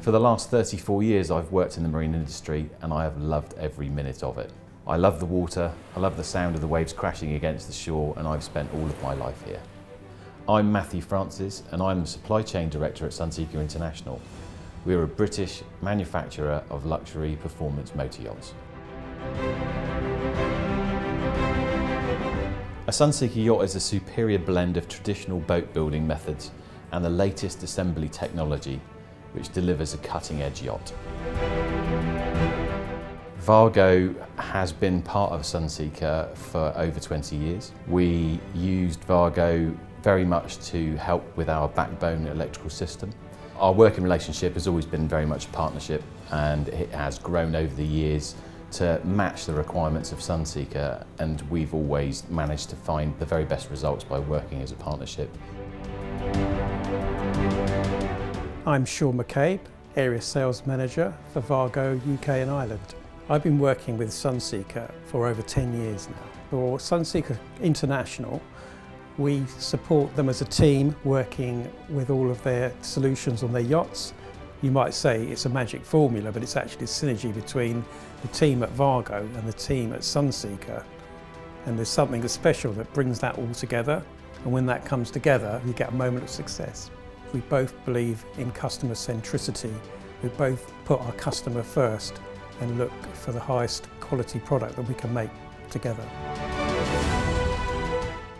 For the last 34 years I've worked in the marine industry and I have loved every minute of it. I love the water, I love the sound of the waves crashing against the shore, and I've spent all of my life here. I'm Matthew Francis and I'm the Supply Chain Director at Sunseeker International. We're a British manufacturer of luxury performance motor yachts. A Sunseeker yacht is a superior blend of traditional boat building methods and the latest assembly technology, which delivers a cutting-edge yacht. WAGO has been part of Sunseeker for over 20 years. We used WAGO very much to help with our backbone electrical system. Our working relationship has always been very much a partnership, and it has grown over the years to match the requirements of Sunseeker, and we've always managed to find the very best results by working as a partnership. I'm Sean McCabe, Area Sales Manager for WAGO UK and Ireland. I've been working with Sunseeker for over 10 years now. For Sunseeker International, we support them as a team working with all of their solutions on their yachts. You might say it's a magic formula, but it's actually a synergy between the team at WAGO and the team at Sunseeker. And there's something special that brings that all together. And when that comes together, you get a moment of success. We both believe in customer centricity. We both put our customer first and look for the highest quality product that we can make together.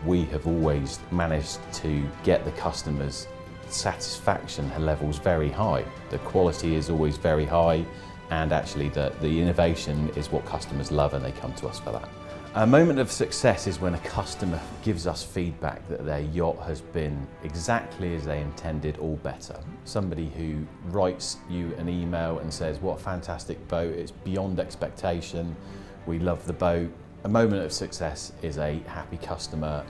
We have always managed to get the customers' satisfaction levels very high. The quality is always very high, and actually the innovation is what customers love, and they come to us for that. A moment of success is when a customer gives us feedback that their yacht has been exactly as they intended or better. Somebody who writes you an email and says, "What a fantastic boat, it's beyond expectation, we love the boat." A moment of success is a happy customer